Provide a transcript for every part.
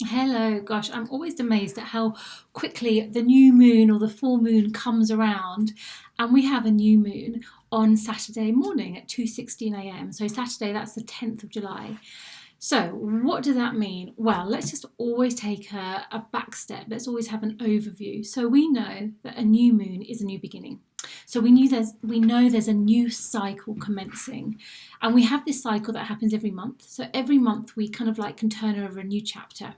Hello, gosh, I'm always amazed at how quickly the new moon or the full moon comes around, and we have a new moon on Saturday morning at 2:16 a.m. So Saturday, that's the 10th of July. So what does that mean? Well, let's just always take a back step. Let's always have an overview. So we know that a new moon is a new beginning. So we know there's a new cycle commencing, and we have this cycle that happens every month. So every month we kind of like can turn over a new chapter.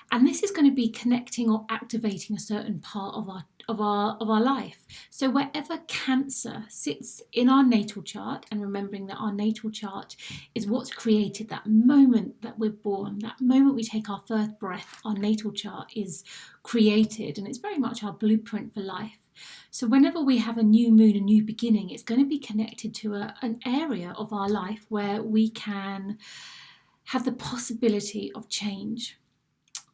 And this is going to be connecting or activating a certain part of our life. So wherever Cancer sits in our natal chart, and remembering that our natal chart is what's created that moment that we're born, that moment we take our first breath, our natal chart is created, and it's very much our blueprint for life. So whenever we have a new moon, a new beginning, it's going to be connected to an area of our life where we can have the possibility of change.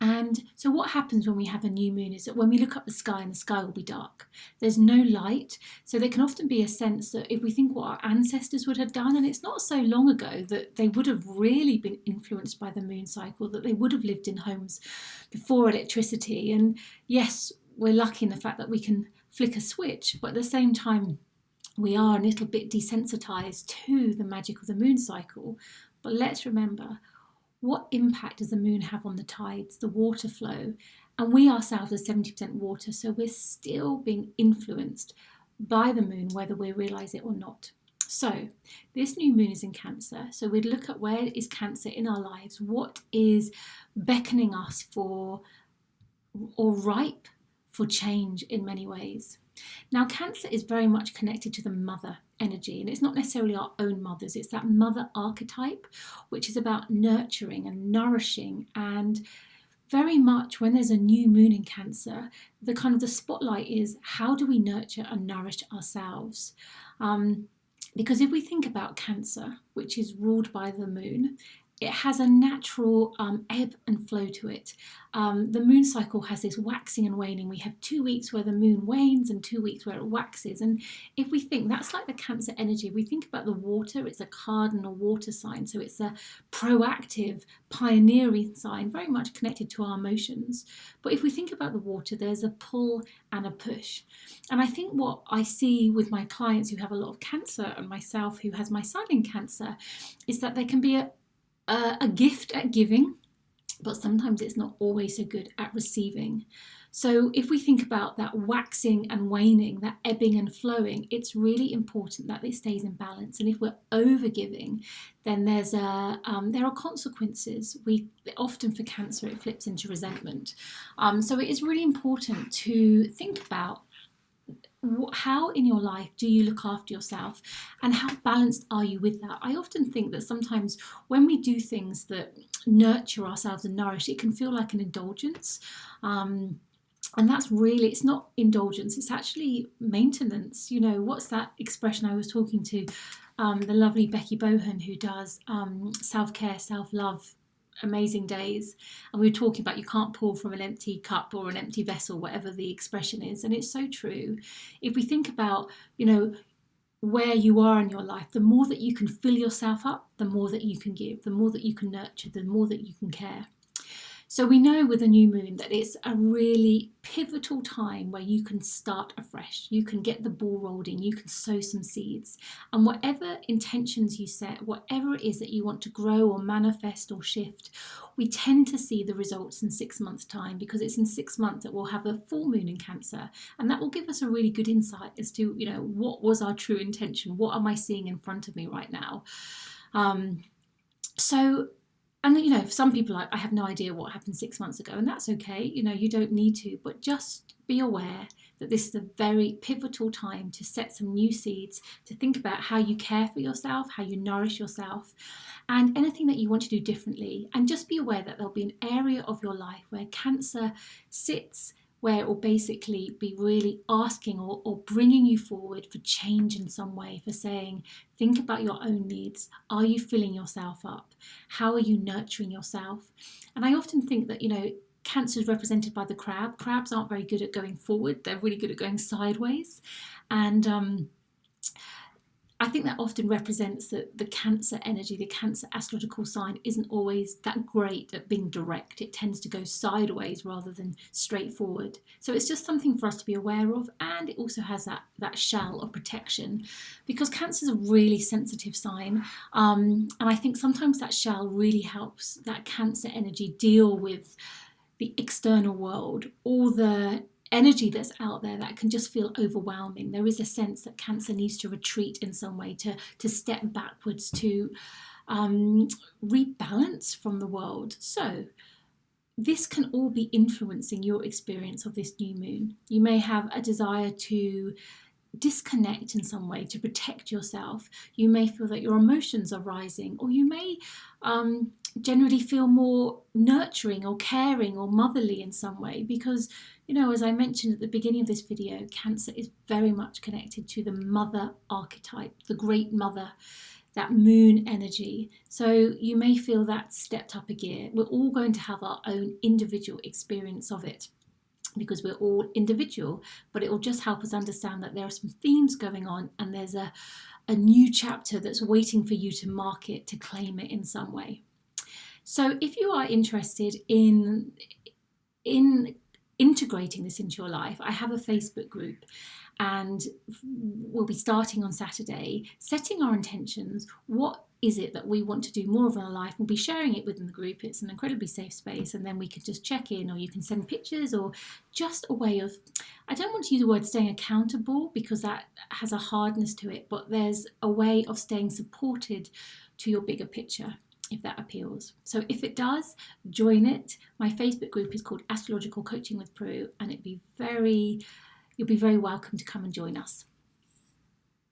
And so what happens when we have a new moon is that when we look up the sky, and the sky will be dark. There's no light. So there can often be a sense that if we think what our ancestors would have done, and it's not so long ago that they would have really been influenced by the moon cycle, that they would have lived in homes before electricity. And yes, we're lucky in the fact that we can flick a switch, but at the same time, we are a little bit desensitized to the magic of the moon cycle. But let's remember, what impact does the moon have on the tides, the water flow? And we ourselves are 70% water, so we're still being influenced by the moon, whether we realise it or not. So this new moon is in Cancer. So we'd look at where is Cancer in our lives, what is beckoning us for or ripe for change in many ways. Now, Cancer is very much connected to the mother energy, and it's not necessarily our own mothers, it's that mother archetype, which is about nurturing and nourishing. And very much when there's a new moon in Cancer, the kind of the spotlight is how do we nurture and nourish ourselves? Because if we think about Cancer, which is ruled by the moon, it has a natural ebb and flow to it. The moon cycle has this waxing and waning. We have 2 weeks where the moon wanes and 2 weeks where it waxes. And if we think that's like the Cancer energy, we think about the water, it's a cardinal water sign. So it's a proactive, pioneering sign, very much connected to our emotions. But if we think about the water, there's a pull and a push. And I think what I see with my clients who have a lot of Cancer, and myself who has my sun in Cancer, is that there can be a gift at giving, but sometimes it's not always so good at receiving. So if we think about that waxing and waning, that ebbing and flowing, it's really important that it stays in balance. And if we're over giving, then there are consequences. We often for Cancer it flips into resentment. So it is really important to think about how in your life do you look after yourself, and how balanced are you with that? I often think that sometimes when we do things that nurture ourselves and nourish, it can feel like an indulgence. And that's really, it's not indulgence, it's actually maintenance. You know, what's that expression I was talking to the lovely Becky Bohan, who does self-care, self-love, amazing days, and we were talking about you can't pour from an empty cup or an empty vessel, whatever the expression is. And it's so true. If we think about, you know, where you are in your life, the more that you can fill yourself up, the more that you can give, the more that you can nurture, the more that you can care. So we know with a new moon that it's a really pivotal time where you can start afresh. You can get the ball rolling, you can sow some seeds. And whatever intentions you set, whatever it is that you want to grow or manifest or shift, we tend to see the results in 6 months' time, because it's in 6 months that we'll have a full moon in Cancer. And that will give us a really good insight as to, you know, what was our true intention? What am I seeing in front of me right now? And, you know, for some people, I have no idea what happened 6 months ago, and that's okay. You know, you don't need to, but just be aware that this is a very pivotal time to set some new seeds, to think about how you care for yourself, how you nourish yourself, and anything that you want to do differently. And just be aware that there'll be an area of your life where Cancer sits, where it will basically be really asking or bringing you forward for change in some way, for saying, think about your own needs. Are you filling yourself up? How are you nurturing yourself? And I often think that, you know, Cancer is represented by the crab. Crabs aren't very good at going forward. They're really good at going sideways. And I think that often represents that the Cancer energy, the Cancer astrological sign, isn't always that great at being direct. It tends to go sideways rather than straightforward. So it's just something for us to be aware of, and it also has that shell of protection, because Cancer is a really sensitive sign, and I think sometimes that shell really helps that Cancer energy deal with the external world, all the energy that's out there that can just feel overwhelming. There is a sense that Cancer needs to retreat in some way, to step backwards, to rebalance from the world. So this can all be influencing your experience of this new moon. You may have a desire to disconnect in some way, to protect yourself. You may feel that your emotions are rising, or you may generally feel more nurturing or caring or motherly in some way, because, you know, as I mentioned at the beginning of this video, Cancer is very much connected to the mother archetype, the great mother, that moon energy. So you may feel that stepped up a gear. We're all going to have our own individual experience of it, because we're all individual, but it will just help us understand that there are some themes going on, and there's a new chapter that's waiting for you to mark it, to claim it in some way. So if you are interested in integrating this into your life, I have a Facebook group, and we'll be starting on Saturday, setting our intentions. What is it that we want to do more of in our life? We'll be sharing it within the group. It's an incredibly safe space, and then we can just check in, or you can send pictures, or just a way of, I don't want to use the word staying accountable because that has a hardness to it, but there's a way of staying supported to your bigger picture, if that appeals. So if it does, join it. My Facebook group is called Astrological Coaching with Prue, and you'll be very welcome to come and join us.